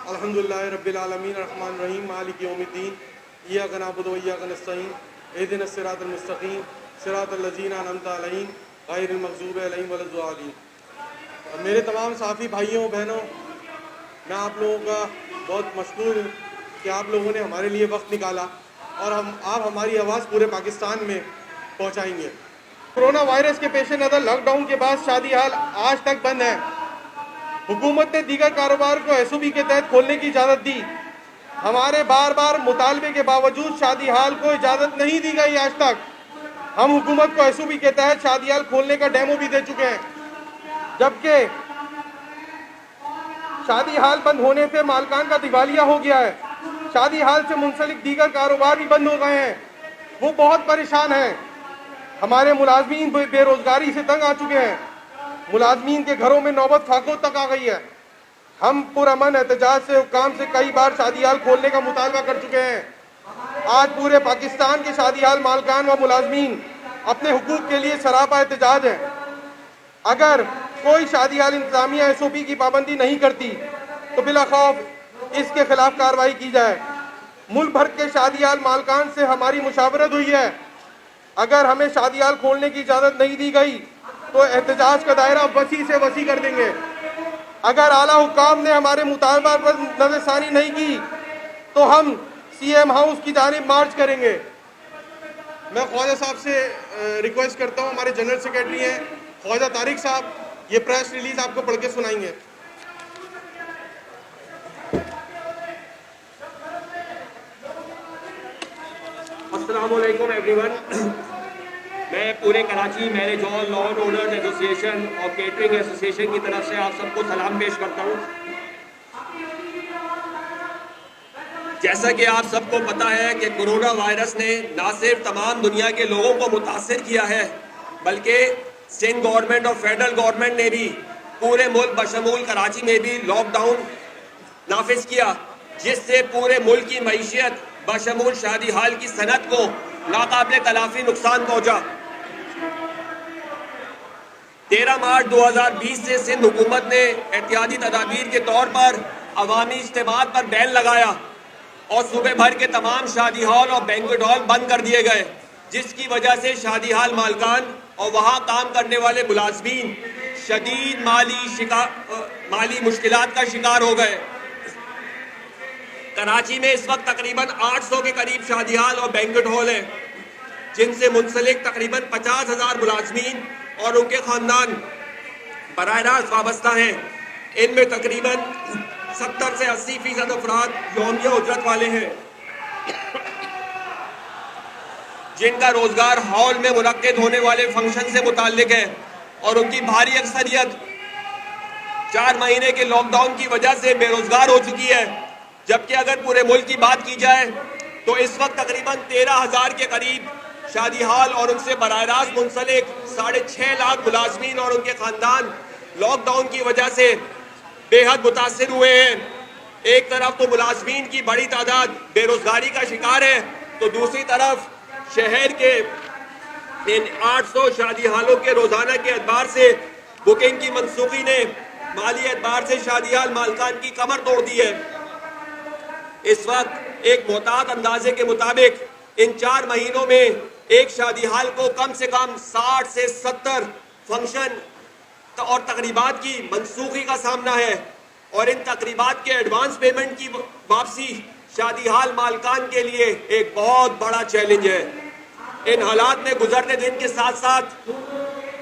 अल्हम्दुलिल्लाहि रब्बिल आलमीन अर्रहमानिर रहीम मालिकि यौमिद्दीन इय्याका नअबुदु व इय्याका नस्तईन इहदिनस सिरातल मुस्तकीम सिरातल लज़ीना अनअमता अलैहिम गैरिल मग़ज़ूबि अलैहिम वलद्दालीन। मेरे तमाम साफ़ी भाइयों बहनों, मैं आप लोगों का बहुत मशकूर हूँ कि आप लोगों ने हमारे लिए वक्त निकाला और आप हमारी आवाज़ पूरे पाकिस्तान में पहुँचाएंगे। कोरोना वायरस के पेश नज़र लॉकडाउन के बाद शादी हाल आज तक बंद है। हुकूमत ने दीगर कारोबार को एसओपी के तहत खोलने की इजाज़त दी। हमारे बार बार मुतालबे के बावजूद शादी हाल को इजाज़त नहीं दी गई आज तक। हम हुकूमत को एसओपी के तहत शादी हाल खोलने का डेमो भी दे चुके हैं, जबकि शादी हाल बंद होने से मालकान का दिवालिया हो गया है। शादी हाल से मुंसलिक दीगर कारोबार भी बंद हो गए हैं। वो बहुत परेशान हैं। हमारे मुलाजमीन बेरोजगारी से तंग आ चुके हैं। मुलाजमीन के घरों में नौबत फाकों तक आ गई है। हम पुरअमन एहतजाज से हुक्काम से कई बार शादी हाल खोलने का मुतालबा कर चुके हैं। आज पूरे पाकिस्तान के शादी हाल मालकान व मुलाजमीन अपने हुकूक के लिए सरापा एहतजाज है। अगर कोई शादी हाल इंतजामिया एसओपी की पाबंदी नहीं करती तो बिला खौफ इसके खिलाफ कार्रवाई की जाए। मुल्क भर के शादी हाल मालकान से हमारी मुशावरत हुई है। अगर हमें शादी हाल खोलने की इजाज़त नहीं दी गई तो एहतजाज का दायरा वसी से वसी कर देंगे। अगर आला हुकाम ने हमारे मुतालबा पर नज़रसानी नहीं की तो हम सीएम हाउस की जानिब मार्च करेंगे। मैं ख्वाजा साहब से रिक्वेस्ट करता हूँ, हमारे जनरल सेक्रेटरी हैं ख्वाजा तारिक साहब, ये प्रेस रिलीज आपको पढ़ के सुनाएंगे। अस्सलाम वालेकुम एवरीवन। मैं पूरे Karachi marriage hall law and order association और केटरिंग एसोसिएशन की तरफ से आप सबको सलाम पेश करता हूँ। जैसा कि आप सबको पता है कि कोरोना वायरस ने ना सिर्फ तमाम दुनिया के लोगों को मुतासिर किया है, बल्कि सिंध गवर्नमेंट और फेडरल गवर्नमेंट ने भी पूरे मुल्क बशमूल कराची में भी लॉकडाउन नाफिज किया, जिससे पूरे मुल्क की मईशियत बशमूल शादी हाल की सनत को नाकाबिल तलाफी नुकसान पहुंचा। 13 मार्च 2020 से सिंध हुकूमत ने एहतियाती तदाबीर के तौर पर अवामी इज्तिमात पर बैन लगाया और सूबे भर के तमाम शादी हॉल और बैंक्वेट हॉल बंद कर दिए गए, जिसकी वजह से शादी हाल मालकान और वहां काम करने वाले मुलाजमीन शदीद माली मुश्किलात का शिकार हो गए। कराची में इस वक्त तकरीबन 800 के करीब शादी हाल और बैंक्वेट हॉल हैं, जिनसे मुंसलिक तकरीबन 50,000 मुलाजमीन और उनके खानदान बराह रास्त वाबस्ता हैं। इनमें तकरीबन 70 से 80% अफराद यौमिया उजरत वाले हैं, जिनका रोजगार हॉल में मुनक्किद होने वाले फंक्शन से मुताल्लिक है और उनकी भारी अक्सरियत 4 महीने के लॉकडाउन की वजह से बेरोजगार हो चुकी है। जबकि अगर पूरे मुल्क की बात की जाए तो इस वक्त तकरीबन 13,000 के करीब शादी हाल और उनसे बराह रास्त मुंसलिक 6.5 लाख मुलाजमीन और उनके खानदान लॉकडाउन की वजह से बेहद मुतासिर हुए हैं। एक तरफ तो मुलाजमीन की बड़ी तादाद बेरोजगारी का शिकार है, तो दूसरी तरफ शहर के इन 800 शादी हालों के रोजाना के एतबार से बुकिंग की मनसूखी ने माली एतबार से शादी हाल मालकान की कमर तोड़ दी है। इस वक्त एक मोहतात अंदाजे के मुताबिक इन 4 महीनों में एक शादी हाल को कम से कम 60 से 70 फंक्शन और तकरीबात की मनसूखी का सामना है, और इन तकरीबात के एडवांस पेमेंट की वापसी शादी हाल मालकान के लिए एक बहुत बड़ा चैलेंज है। इन हालात में गुजरते दिन के साथ साथ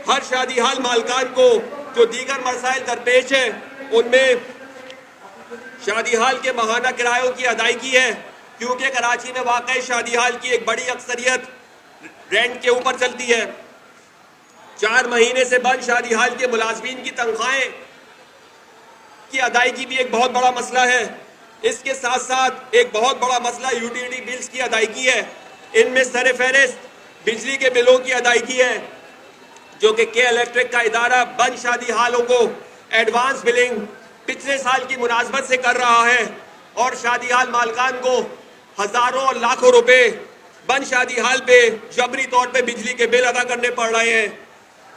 हर शादी हाल मालकान को जो दीगर मसाइल दरपेश है, उनमें शादी हाल के माहाना किरायों की अदायगी है, क्योंकि कराची में वाक़ई शादी हाल की एक बड़ी अक्सरियत रेंट के ऊपर चलती है। 4 महीने से बंद शादी हाल के मुलाजमीन की तनख्वाहें की अदायगी भी एक बहुत बड़ा मसला है। इसके साथ साथ एक बहुत बड़ा मसला यूटिलिटी बिल्स की अदायगी है। इनमें सरफहरिस्त बिजली के बिलों की अदायगी है, जो कि के इलेक्ट्रिक का इदारा बंद शादी हालों को एडवांस बिलिंग पिछले साल की मुनासबत से कर रहा है, और शादी हाल मालकान को हजारों और लाखों रुपए बंद शादी हाल पे जबरी तौर पे बिजली के बिल अदा करने पड़ रहे हैं।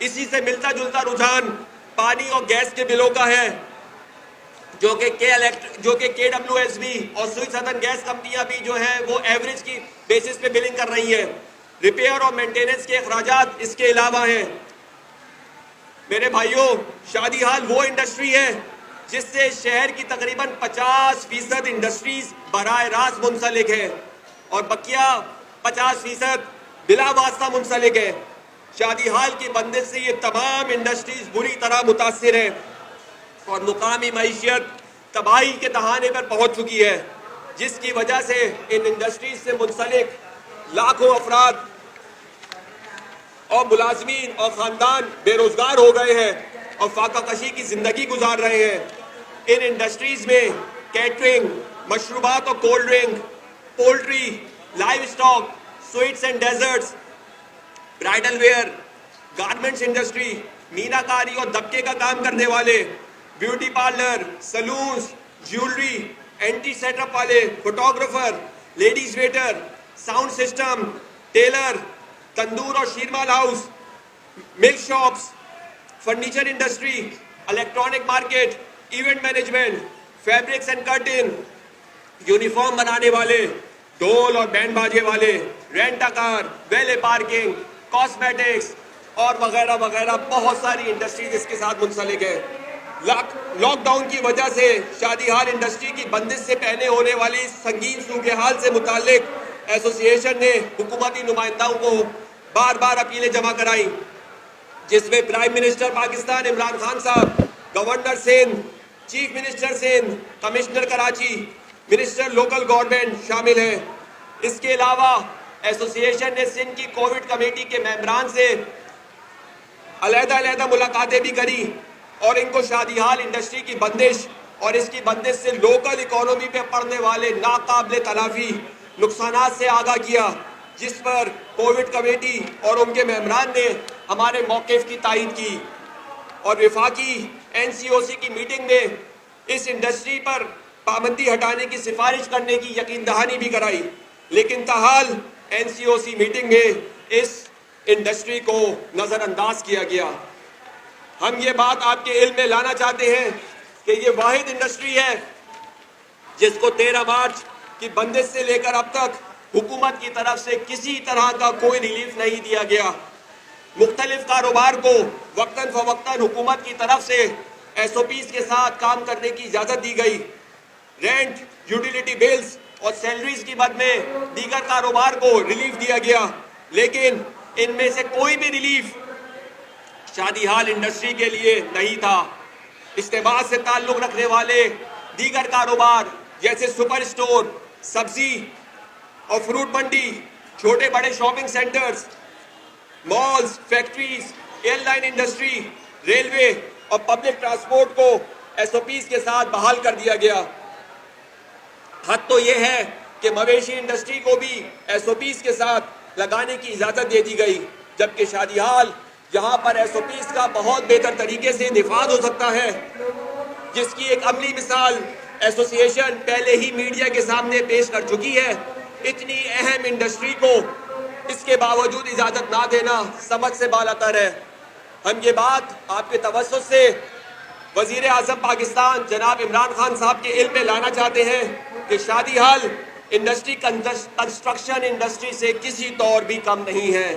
इसी से मिलता जुलता रुझान पानी और गैस के बिलों का है। जो कि KWSB और स्विच सदर्न गैस कंपनियां भी जो है वो एवरेज की बेसिस पे बिलिंग कर रही है। रिपेयर और मेंटेनेंस के अखराजात इसके अलावा हैं। मेरे भाइयों, शादी हाल वो इंडस्ट्री है जिससे शहर की तकरीबन 50% इंडस्ट्रीज बराह रास्त मुंसलिक है और बकिया 50% बिला वास्ता मुंसलिक है। शादी हाल की बंदिश से ये तमाम इंडस्ट्रीज बुरी तरह मुतासिर है और मुकामी मईशियत तबाही के तहाने पर पहुंच चुकी है, जिसकी वजह से इन इंडस्ट्रीज से मुंसलिक लाखों अफराद और मुलाजमीन और खानदान बेरोजगार हो गए हैं और फाका कशी की जिंदगी गुजार रहे हैं। इन इंडस्ट्रीज में कैटरिंग, मशरूबात और cold drink, poultry, live stock, sweets and desserts, bridal wear, garments industry, मीनाकारी और दबके का काम करने वाले, ब्यूटी पार्लर, सलून्स, ज्वेलरी, एंटी सेटअप वाले, photographer, ladies waiter, sound system, tailor, tandoor और शीरमाल house, milk shops, furniture industry, electronic market, event management, fabrics and curtain, uniform बनाने वाले, ढोल और बैंड बाजे वाले, rent a car, valet parking, cosmetics और वगैरह वगैरह बहुत सारी इंडस्ट्रीज इसके साथ मुंसलिक है। लॉकडाउन की वजह से शादी हाल इंडस्ट्री की बंदिश से पहले होने वाली संगीन सूखे हाल से मुतालिक एसोसिएशन ने हुकूमती नुमाइंदों को बार बार अपीलें जमा कराई, जिसमें प्राइम मिनिस्टर पाकिस्तान इमरान खान साहब, governor Sindh, chief minister Sindh, commissioner Karachi, minister local government शामिल हैं। इसके अलावा एसोसिएशन ने सिंध की कोविड कमेटी के मेंबरान से अलग-अलग मुलाकातें भी करी और इनको शादी हाल इंडस्ट्री की बंदिश और इसकी बंदिश से लोकल इकोनॉमी पे पड़ने वाले नाकाबिले तलाफी नुकसानात से आगाह किया, जिस पर कोविड कमेटी और उनके मेंबरान ने हमारे मौक़िफ़ की तायीद की और वफाकी NCOC की मीटिंग में इस इंडस्ट्री पर पाबंदी हटाने की सिफारिश करने की यकीन दहानी भी कराई। लेकिन ताहाल NCOC मीटिंग में इस इंडस्ट्री को नज़रअंदाज किया गया। हम ये बात आपके इल्म में लाना चाहते हैं कि ये वाहिद इंडस्ट्री है जिसको 13 मार्च की बंदिश से लेकर अब तक हुकूमत की तरफ से किसी तरह का कोई रिलीफ नहीं दिया गया। मुख्तलिफ कारोबार को वक्तन फवक्तन हुकूमत की तरफ से SOPs के साथ काम करने की इजाज़त दी गई। रेंट, यूटिलिटी बिल्स और सैलरीज की मद में दीगर कारोबार को रिलीफ दिया गया, लेकिन इनमें से कोई भी रिलीफ शादी हाल इंडस्ट्री के लिए नहीं था। इस्तेमाल से ताल्लुक़ रखने वाले दीगर कारोबार जैसे सुपर स्टोर, सब्जी और फ्रूट मंडी, छोटे बड़े shopping centres, malls, factories, airline industry, railway और पब्लिक ट्रांसपोर्ट को SOPs के साथ बहाल कर दिया गया। हद तो यह है कि मवेशी इंडस्ट्री को भी SOPs के साथ लगाने की इजाज़त दे दी गई, जबकि शादी हाल जहां पर SOPs का बहुत बेहतर तरीके से निफाज हो सकता है, जिसकी एक अमली मिसाल एसोसिएशन पहले ही मीडिया के सामने पेश कर चुकी है, इतनी अहम इंडस्ट्री को इसके बावजूद इजाज़त ना देना समझ से बालातर है। हम ये बात आपके तवज्जुह से वज़ीर आज़म पाकिस्तान जनाब इमरान खान साहब के इल्म में लाना चाहते हैं कि शादी हाल इंडस्ट्री कंस्ट्रक्शन इंडस्ट्री से किसी तौर भी कम नहीं है।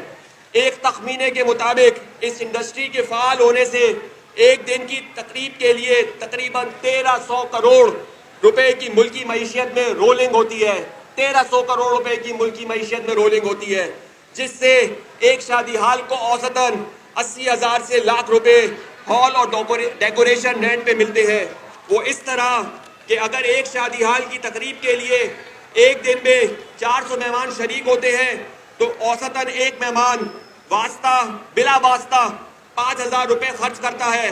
एक तखमीने के मुताबिक इस इंडस्ट्री के फ़ाल होने से एक दिन की तकरीब के लिए तकरीबन 1300 करोड़ रुपए की मुल्की मईशियत में रोलिंग होती है। 1300 करोड़ रुपए की मुल्की मईशियत में रोलिंग होती है, जिससे एक शादी हाल को औसतन 80,000 से लाख रुपए हॉल और डेकोरेशन रेंट पे मिलते हैं। वो इस तरह कि अगर एक शादी हाल की तकरीब के लिए एक दिन में 400 मेहमान शरीक होते हैं तो औसतन एक मेहमान वास्ता बिला वास्ता 5,000 रुपए खर्च करता है।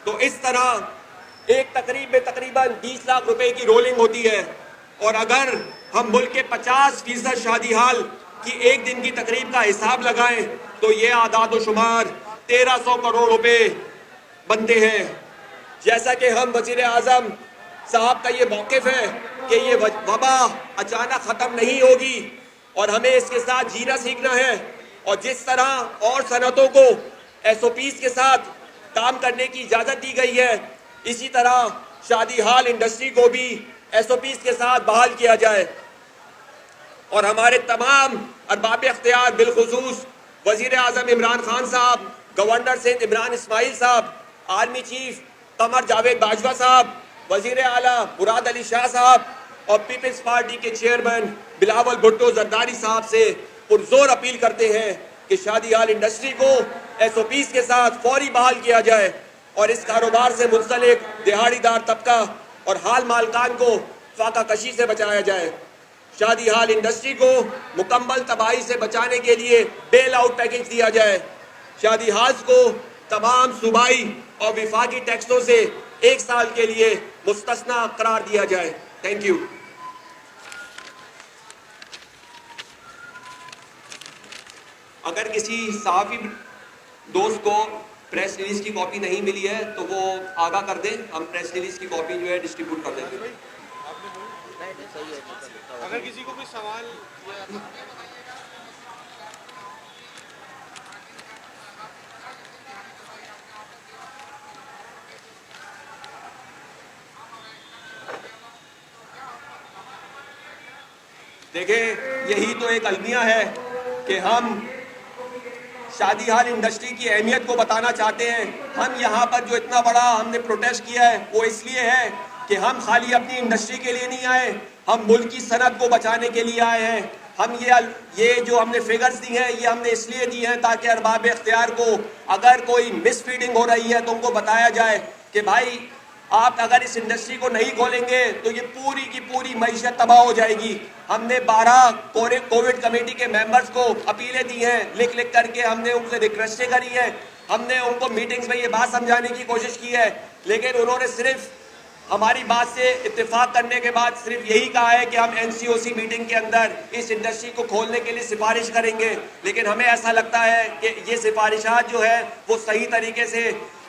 तो इस तरह एक तकरीब में तकरीबन 20 लाख रुपए की रोलिंग होती है। और अगर हम मुल्क के 50% शादी हाल की एक दिन की तकरीब का हिसाब लगाएं तो ये आदाद व शुमार 1300 करोड़ रुपए बनते हैं। जैसा कि हम वज़ीर आज़म साहब का ये मौक़िफ़ है कि ये वबा अचानक ख़त्म नहीं होगी और हमें इसके साथ जीना सीखना है, और जिस तरह और सनतों को SOPs के साथ काम करने की इजाज़त दी गई है, इसी तरह शादी हाल इंडस्ट्री को भी एसओपीज के साथ बहाल किया जाए और हमारे तमाम अरबाब इख्तियार बिलखुसूस वजीर आजम इमरान खान साहब, गवर्नर सिंध इमरान इस्माइल साहब, आर्मी चीफ कमर जावेद बाजवा साहब, वजीर आला मुराद अली शाह साहब और पीपल्स पार्टी के चेयरमैन बिलावल भुट्टो जरदारी साहब से पुरजोर अपील करते हैं कि शादी हाल इंडस्ट्री को एसओपीज के साथ फौरी बहाल किया जाए और इस कारोबार से मुंसलिक दिहाड़ीदार तबका और हाल मालकान को फाका कशी से बचाया जाए। शादी हाल इंडस्ट्री को मुकम्मल तबाही से बचाने के लिए बेल आउट पैकेज दिया जाए। शादी हाल्स को तमाम सूबाई और विफाकी टैक्सों से 1 साल के लिए मुस्तस्ना करार दिया जाए। Thank you. अगर किसी सहाफ़ी दोस्त को प्रेस रिलीज की कॉपी नहीं मिली है तो वो आगाह कर दें, हम प्रेस रिलीज की कॉपी जो है डिस्ट्रीब्यूट कर देंगे। अगर किसी को कोई सवाल देखिए, यही तो एक अलमिया है कि हम शादी हाल इंडस्ट्री की अहमियत को बताना चाहते हैं। हम यहाँ पर जो इतना बड़ा हमने प्रोटेस्ट किया है वो इसलिए है कि हम खाली अपनी इंडस्ट्री के लिए नहीं आए, हम मुल्क की सनत को बचाने के लिए आए हैं। हम ये जो हमने फिगर्स दी हैं ये हमने इसलिए दी हैं ताकि अरबाब इख्तियार को अगर कोई मिसफीडिंग हो रही है तो उनको बताया जाए कि भाई आप अगर इस इंडस्ट्री को नहीं खोलेंगे तो ये पूरी की पूरी मईशत तबाह हो जाएगी। हमने 12 कोविड कमेटी के मेंबर्स को अपीलें दी हैं, लिख लिख करके हमने उनसे रिक्वेस्टें करी हैं, हमने उनको मीटिंग्स में ये बात समझाने की कोशिश की है, लेकिन उन्होंने सिर्फ हमारी बात से इत्तेफाक करने के बाद सिर्फ यही कहा है कि हम एनसीओसी मीटिंग के अंदर इस इंडस्ट्री को खोलने के लिए सिफारिश करेंगे। लेकिन हमें ऐसा लगता है कि ये सिफारिशात जो है वो सही तरीके से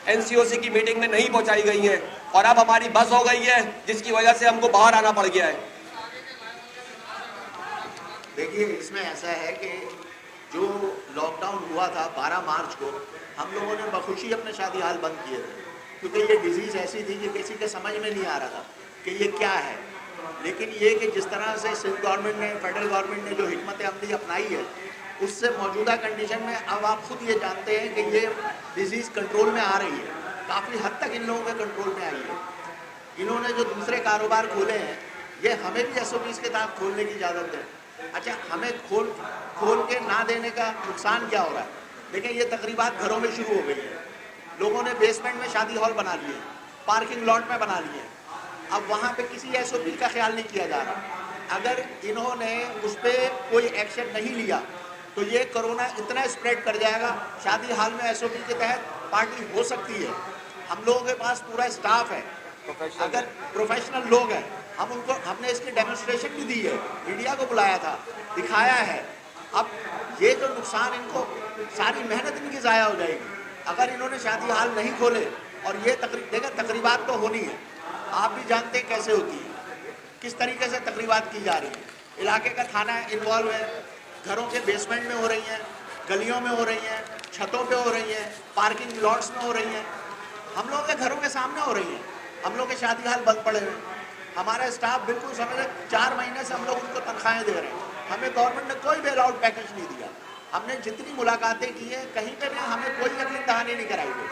एनसीओसी की मीटिंग में नहीं पहुंचाई गई है और अब हमारी बस हो गई है जिसकी वजह से हमको बाहर आना पड़ गया है। देखिए, इसमें ऐसा है कि जो लॉकडाउन हुआ था 12 मार्च को, हम लोगों ने बखुशी अपने शादी हाल बंद किए थे क्योंकि ये डिजीज़ ऐसी थी कि किसी के समझ में नहीं आ रहा था कि ये क्या है। लेकिन ये कि जिस तरह से सिंध गवर्नमेंट ने, फेडरल गवर्नमेंट ने जो हिकमत अमली अपनाई है उससे मौजूदा कंडीशन में अब आप खुद ये जानते हैं कि ये डिजीज़ कंट्रोल में आ रही है, काफ़ी हद तक इन लोगों के कंट्रोल में आई है। इन्होंने जो दूसरे कारोबार खोले हैं ये हमें भी एसओपीज़ के तहत खोलने की इजाज़त है। अच्छा, हमें खोल के ना देने का नुकसान क्या हो रहा है? लेकिन ये तकरीबात घरों में शुरू हो गई है, लोगों ने बेसमेंट में शादी हॉल बना लिए, पार्किंग लॉट में बना लिए, अब वहाँ पे किसी एसओपी का ख्याल नहीं किया जा रहा। अगर इन्होंने उस पर कोई एक्शन नहीं लिया तो ये कोरोना इतना स्प्रेड कर जाएगा। शादी हाल में एसओपी के तहत पार्टी हो सकती है, हम लोगों के पास पूरा स्टाफ है, अगर प्रोफेशनल लोग हैं, हमने इसकी डेमोन्स्ट्रेशन भी दी है, मीडिया को बुलाया था, दिखाया है। अब ये जो नुकसान, इनको सारी मेहनत इनकी ज़ाया हो जाएगी अगर इन्होंने शादी हाल नहीं खोले। और ये तकरीबात तो होनी है, आप भी जानते हैं कैसे होती है, किस तरीके से तकरीबात की जा रही है। इलाके का थाना इन्वॉल्व है, घरों के बेसमेंट में हो रही हैं, गलियों में हो रही हैं, छतों पे हो रही हैं, पार्किंग लॉट्स में हो रही हैं, हम लोगों के घरों के सामने हो रही हैं। हम लोग के शादी हाल बंद पड़े हुए, हमारा स्टाफ बिल्कुल समझे 4 महीने से हम लोग उनको तनख्वाहें दे रहे हैं, हमें गवर्नमेंट ने कोई बेल आउट पैकेज नहीं दिया। हमने जितनी मुलाकातें की हैं कहीं पे भी हमें कोई यकीन दहानी नहीं कराई गई,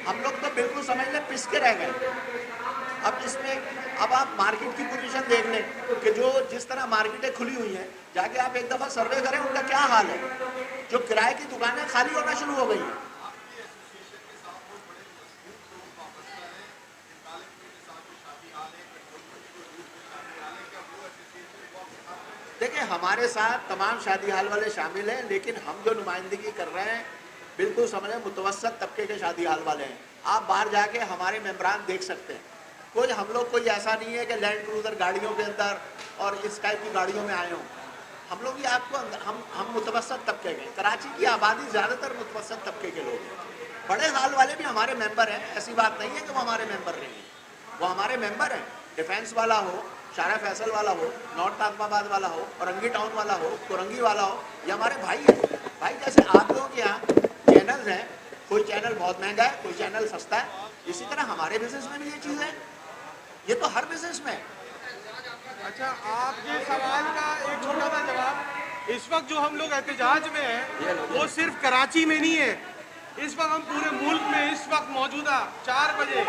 हम लोग तो बिल्कुल समझ लें पिस के रह गए। अब इसमें अब आप मार्केट की पोजीशन देख लें कि जो जिस तरह मार्केटें खुली हुई हैं, जाके आप एक दफ़ा सर्वे करें उनका क्या हाल है। जो किराए की दुकानें खाली होना शुरू हो गई हैं। देखिए, हमारे साथ तमाम शादी हाल वाले शामिल हैं, लेकिन हम जो नुमाइंदगी कर रहे हैं बिल्कुल समझें मुतवस्सत तबके के शादी हाल वाले हैं। आप बाहर जाके हमारे मेंबरान देख सकते हैं, कोई हम लोग कोई ऐसा नहीं है कि लैंड क्रूज़र गाड़ियों के अंदर और इस टाइप की गाड़ियों में आए हों। हम लोग ये आपको हम मुतवस्सत तबके के, कराची की आबादी ज़्यादातर मुतवस्सत तबके के लोग हैं। बड़े हाल वाले भी हमारे मेंबर हैं, ऐसी बात नहीं है कि वो हमारे मेंबर नहीं हैं, वो हमारे मेंबर हैं। डिफेंस वाला हो, शारा फैसल वाला हो, नॉर्थ आजमाबाद वाला हो, औरंगी टाउन वाला हो, कोरंगी वाला हो, ये हमारे भाई हैं। भाई जैसे आप लोगों के यहाँ चैनल्स हैं, कोई चैनल बहुत महंगा है, कोई चैनल सस्ता है, इसी तरह हमारे बिजनेस में भी ये चीज़ है। ये तो हर बिजनेस में है। अच्छा, आपके सवाल का एक छोटा सा जवाब, इस वक्त जो हम लोग एहतजाज में हैं वो सिर्फ कराची में नहीं है, इस वक्त हम पूरे मुल्क में इस वक्त मौजूदा 4 बजे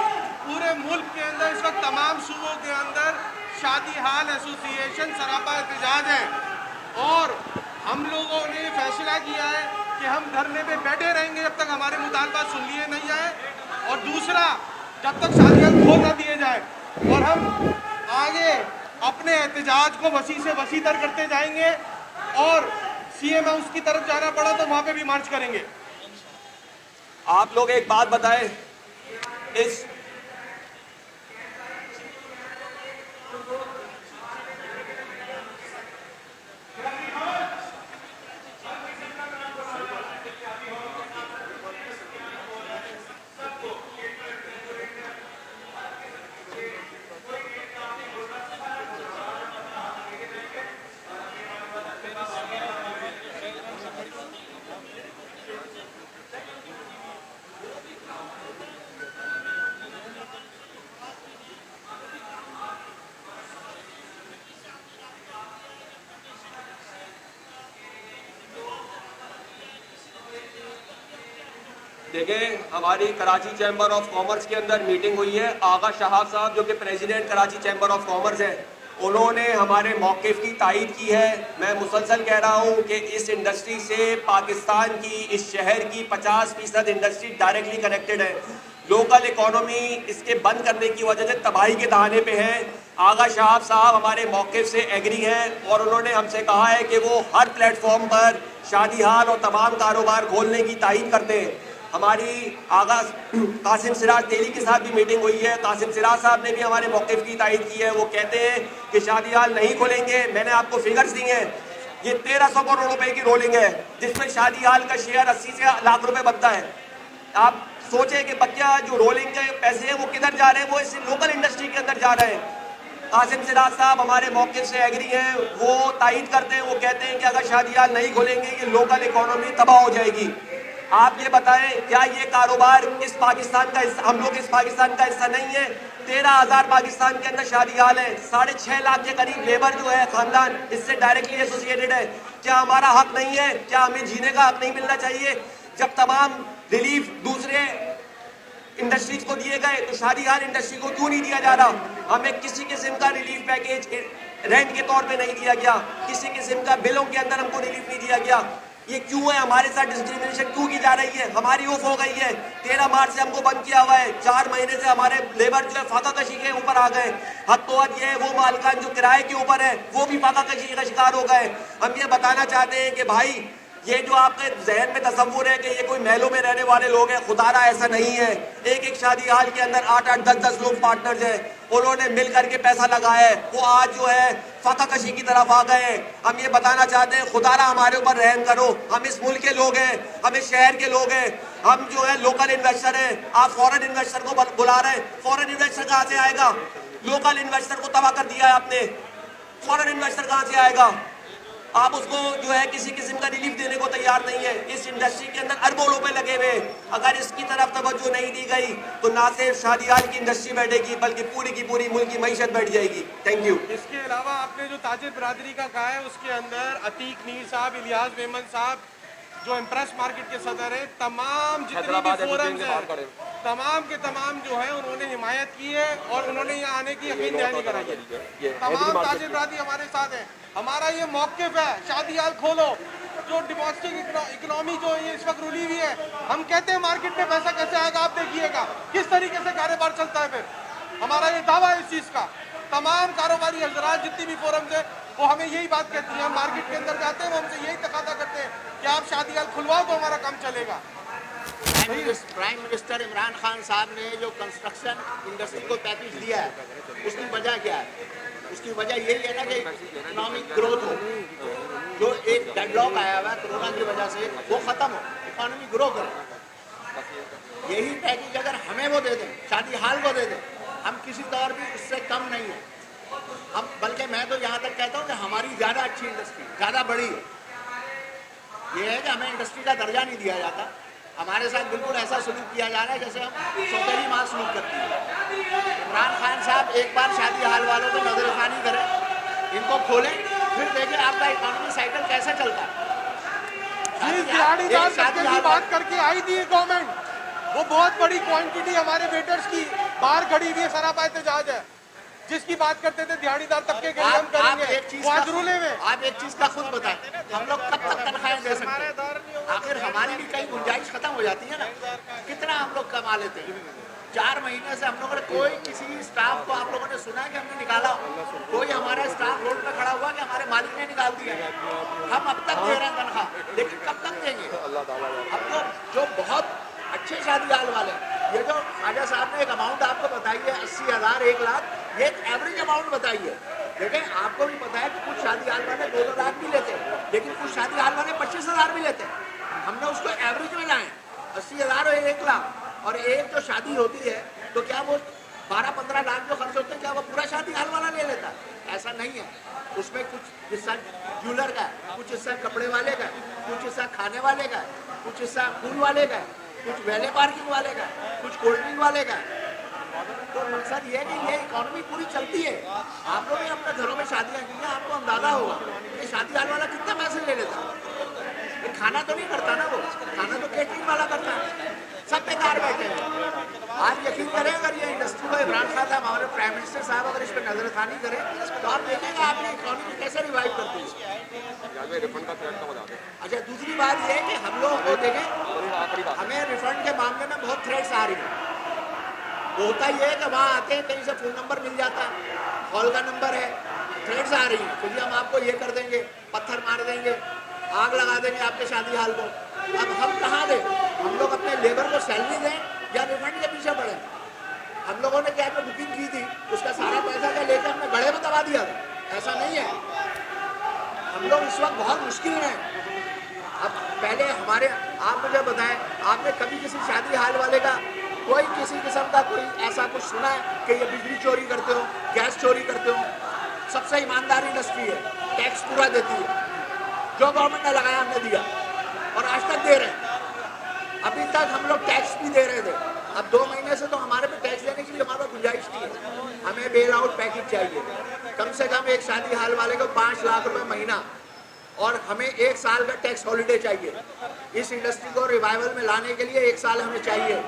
पूरे मुल्क के अंदर इस वक्त तमाम सूबों के अंदर शादी हाल एसोसिएशन सरापा एहतजाज है। और हम लोगों ने फैसला किया है कि हम धरने पे बैठे रहेंगे जब तक हमारे मुतालबा सुन लिए नहीं जाए, और दूसरा जब तक शादी हाल खोल न दिए जाए, और हम आगे अपने एहतजाज को वसी से वसी तर करते जाएंगे, और सीएम हाउस की तरफ जाना पड़ा तो वहां पे भी मार्च करेंगे। आप लोग एक बात बताएं, इस देखिए, हमारी कराची चैम्बर ऑफ कॉमर्स के अंदर मीटिंग हुई है। आगा शहाब साहब जो कि president Karachi chamber of commerce है, उन्होंने हमारे मौक़िफ़ की तायीद की है। मैं मुसलसल कह रहा हूँ कि इस इंडस्ट्री से पाकिस्तान की, इस शहर की 50% इंडस्ट्री डायरेक्टली कनेक्टेड है। लोकल इकोनॉमी इसके बंद करने की वजह से तबाही के दहाने पे है। आगा शहाब साहब हमारे मौक़िफ़ से एग्री हैं और उन्होंने हमसे कहा है कि वो हर प्लेटफॉर्म पर शादी हाल और तमाम कारोबार खोलने की तायीद करते हैं। हमारी आगा कासिम सिराज तेली के साथ भी मीटिंग हुई है। कासिम सिराज साहब ने भी हमारे मौक़िफ़ की तायीद की है। वो कहते हैं कि शादी हाल नहीं खोलेंगे। मैंने आपको फिगर्स दी हैं, ये 1300 करोड़ रुपए की रोलिंग है, जिसमें शादी हाल का शेयर 80 से लाख रुपए बनता है। आप सोचे कि बच्चा जो रोलिंग के पैसे हैं वो किधर जा रहे हैं, वो इस लोकल इंडस्ट्री के अंदर जा रहे हैं। कासिम सिराज साहब हमारे मौक़िफ़ से एग्री हैं, वो तायीद करते हैं। वो कहते हैं कि अगर शादी हाल नहीं खोलेंगे ये लोकल इकोनॉमी तबाह हो जाएगी। आप ये बताएं, क्या ये कारोबार इस पाकिस्तान का, हम लोग इस पाकिस्तान का हिस्सा नहीं है? 13,000 पाकिस्तान के अंदर शादी हाल है, 6.5 लाख के करीब लेबर जो है खानदान इससे डायरेक्टली एसोसिएटेड है। क्या हमारा हक नहीं है? क्या हमें जीने का हक नहीं मिलना चाहिए? जब तमाम रिलीफ दूसरे इंडस्ट्रीज को दिए गए तो शादी हाल इंडस्ट्री को क्यों नहीं दिया जा रहा? हमें किसी किस्म का रिलीफ पैकेज रेंट के तौर पे नहीं दिया गया, किसी किस्म का बिलों के अंदर हमको रिलीफ नहीं दिया गया। ये क्यों है? हमारे साथ डिस्क्रिमिनेशन क्यों की जा रही है? हमारी ऑफ हो गई है, 13 मार्च से हमको बंद किया हुआ है। 4 महीने से हमारे लेबर जो है फाका कशी के ऊपर आ गए। हद तो हद ये है, वो मालकान जो किराए के ऊपर है वो भी फाका कशी का शिकार हो गए। हम ये बताना चाहते हैं कि भाई ये जो आपके जहन में तस्वुर है कि ये कोई महलों में रहने वाले लोग हैं, खुदारा ऐसा नहीं है। एक शादी हाल के अंदर 8-8, 10-10 लोग पार्टनर्स हैं, उन्होंने मिल करके पैसा लगाया है, वो आज जो है फाका कशी की तरफ आ गए। हम ये बताना चाहते हैं, खुदारा हमारे ऊपर रहम करो। हम इस मुल्क के लोग हैं, हम इस शहर के लोग हैं, हम जो है लोकल इन्वेस्टर हैं। आप फॉरेन इन्वेस्टर को बुला रहे हैं, फॉरेन इन्वेस्टर कहाँ से आएगा? लोकल इन्वेस्टर को तबाह कर दिया है आपने, फॉरेन इन्वेस्टर कहाँ से आएगा? आप उसको जो है किसी किस्म का रिलीफ देने को तैयार नहीं है। इस इंडस्ट्री के अंदर अरबों रुपए लगे हुए, अगर इसकी तरफ तवज्जो नहीं दी गई तो ना सिर्फ शादी हाल की इंडस्ट्री बैठेगी बल्कि पूरी की पूरी मुल्क की मईशत बैठ जाएगी। Thank you. इसके अलावा आपने जो ताजिर बरादरी का कहा है उसके अंदर अतीक मीर साहब, इलियास मेमन साहब जो इम्प्रेस मार्केट के सदर है, तमाम जितने भी फोरम्स हैं तमाम के तमाम जो है उन्होंने हिमायत की है और उन्होंने यहाँ आने की यकीन दहानी कराई है। तमाम ताजिर बरादरी हमारे साथ है। हमारा ये मौक़िफ़ है, शादी हाल खोलो। जो डोमेस्टिक इकोनॉमी जो ये इस वक्त रुली हुई है, हम कहते हैं मार्केट में पैसा कैसे आएगा, आप देखिएगा किस तरीके से कारोबार चलता है। फिर हमारा ये दावा है इस चीज़ का। तमाम कारोबारी हजरात जितनी भी फोरम्स है वो हमें यही बात कहती हैं। हम मार्केट के अंदर जाते हैं, वो हमसे यही तकादा करते हैं कि आप शादी हाल खुलवाओ तो हमारा काम चलेगा। प्राइम मिनिस्टर इमरान खान साहब ने जो कंस्ट्रक्शन इंडस्ट्री को पैकेज दिया है, उसकी वजह क्या है? उसकी वजह यही है ना कि इकोनॉमिक ग्रोथ हो। जो एक डेडलॉक आया हुआ है कोरोना की वजह से वो ख़त्म हो, इकोनॉमी ग्रो करे। यही पैकेज अगर हमें वो दे दें, शादी हाल को दे दें, हम किसी तौर भी उससे कम नहीं है। हम बल्कि मैं तो यहाँ तक कहता हूँ कि हमारी ज़्यादा अच्छी इंडस्ट्री, ज़्यादा बड़ी है। ये है कि हमें इंडस्ट्री का दर्जा नहीं दिया जाता। हमारे साथ बिल्कुल ऐसा सलूक किया जा रहा है जैसे हम सौतेली माँ सलूक करती है। इमरान खान साहब एक बार शादी हाल वालों को नजरखानी करें, इनको खोलें, फिर देखें आपका इकोनॉमी साइकिल कैसे चलता है। दिहाड़ीदार तबके की बात करके आई थी गवर्नमेंट, वो बहुत बड़ी क्वांटिटी हमारे वेटर्स की बाहर खड़ी हुई है, सरापा एहतजाज है, जिसकी बात करते थे दिहाड़ीदार तबके के लिए हम करेंगे। आप एक चीज का खुद बताएं, हम लोग कब तक तनख्वाहें दे सकते हैं? आखिर हमारी भी कई गुंजाइश खत्म हो जाती है ना। कितना हम लोग कमा लेते हैं? 4 महीने से हम लोगों ने कोई किसी स्टाफ को आप लोगों ने सुना कि हमने निकाला? कोई हमारा स्टाफ रोड पे खड़ा हुआ कि हमारे मालिक ने निकाल दिया? हम अब तक दे रहे हैं तनख्वाह, लेकिन कब तक देंगे? अब तो जो बहुत अच्छे शादी हाल वाले, ये जो ख्वाजा साहब ने एक अमाउंट आपको बताई है 80,000 1 लाख, ये एक एवरेज अमाउंट बताई है। देखें, आपको भी पता है कि कुछ शादी हाल वाले 2-2 लाख भी लेते हैं, लेकिन कुछ शादी हाल वाले 25,000 भी लेते हैं। हमने उसको एवरेज में लाए 80,000 और 1 लाख, और एक जो शादी होती है तो क्या वो 12-15 लाख जो खर्च होते हैं, क्या वो पूरा शादी हाल वाला ले लेता है? ऐसा नहीं है। उसमें कुछ हिस्सा ज्वेलर का है, कुछ हिस्सा कपड़े वाले का है, कुछ हिस्सा खाने वाले का है, कुछ हिस्सा फूल वाले का है, कुछ वैले पार्किंग वाले का है, कुछ कोल्ड ड्रिंक वाले का है। तो मकसद ये है कि ये इकोनॉमी पूरी चलती है। आप लोग भी अपने घरों में शादियां की हैं, आपको अंदाजा होगा कि शादी हाल वाला कितना पैसे ले लेता है। खाना तो नहीं करता ना, वो खाना तो केटरिंग वाला करता है। सब बेकार बैठे हैं। आज यकीन करें, अगर ये इंडस्ट्री को इमरान खान साहब, हमारे प्राइम मिनिस्टर साहब अगर इस पर नजरखानी करें तो आप देखेंगे आपने इकोनॉमी कैसे रिवाइव करती है। अच्छा, दूसरी बात ये है कि हम लोगों को देखें, हमें रिफंड के मामले में बहुत थ्रेट्स आ रही है। होता ये है कि वहाँ आते हैं, कहीं से फोन नंबर मिल जाता है, कॉल का नंबर है, थ्रेट्स आ रही है कि हम आपको ये कर देंगे, पत्थर मार देंगे, आग लगा देंगे आपके शादी हाल को। अब हम कहाँ दें? हम लोग अपने लेबर को सैलरी दें या रिफंड के पीछे पड़े? हम लोगों ने क्या बुकिंग की थी, उसका सारा पैसा क्या लेकर हमने गड़े में दबा दिया था? ऐसा नहीं है। हम लोग इस वक्त बहुत मुश्किल में हैं। अब पहले हमारे, आप मुझे बताएं, आपने कभी किसी शादी हाल वाले का कोई किसी किस्म का कोई ऐसा कुछ सुना है कि ये बिजली चोरी करते हो, गैस चोरी करते हो? सबसे ईमानदार इंडस्ट्री है, टैक्स पूरा देती है, जो गवर्नमेंट ने लगाया हमने दिया, और आज तक दे रहे हैं। अभी तक हम लोग टैक्स भी दे रहे थे। अब 2 महीने से तो हमारे पे टैक्स देने के लिए हमारे पास गुंजाइश नहीं है। हमें बेल आउट पैकेज चाहिए, कम से कम एक शादी हाल वाले को 5 लाख रुपए महीना, और हमें 1 साल का टैक्स हॉलीडे चाहिए। इस इंडस्ट्री को रिवाइवल में लाने के लिए 1 साल हमें चाहिए।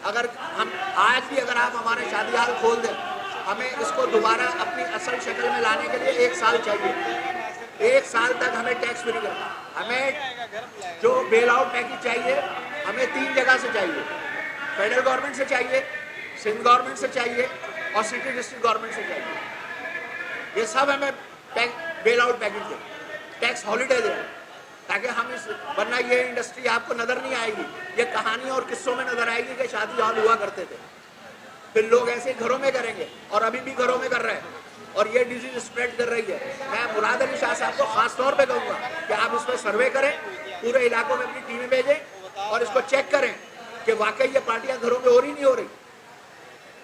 अगर हम आज भी अगर आप हमारे शादी हाल खोल दें, हमें इसको दोबारा अपनी असल शक्ल में लाने के लिए 1 साल चाहिए। 1 साल तक हमें टैक्स फ्री करना। हमें जो बेल आउट पैकेज चाहिए, हमें 3 जगह से चाहिए। फेडरल गवर्नमेंट से चाहिए, सिंध गवर्नमेंट से चाहिए, और सिटी डिस्ट्रिक्ट गवर्नमेंट से चाहिए। ये सब हमें बेल आउट पैकेज दें, टैक्स हॉलीडे दें, ताकि हम इस, वरना ये इंडस्ट्री आपको नजर नहीं आएगी। ये कहानी और किस्सों में नजर आएगी कि शादी हाल हुआ करते थे, फिर लोग ऐसे घरों में करेंगे, और अभी भी घरों में कर रहे हैं, और ये डिजीज स्प्रेड कर रही है। मैं मुराद अली शाह साहब को खास तौर पे कहूँगा कि आप इस पर सर्वे करें, पूरे इलाकों में अपनी टीमें भेजें, और इसको चेक करें कि वाकई ये पार्टियां घरों में हो रही नहीं हो रही।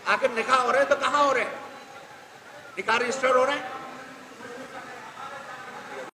आखिर निकाह हो रहे हैं तो कहाँ हो रहे हैं? निकाह रजिस्टर हो रहे हैं,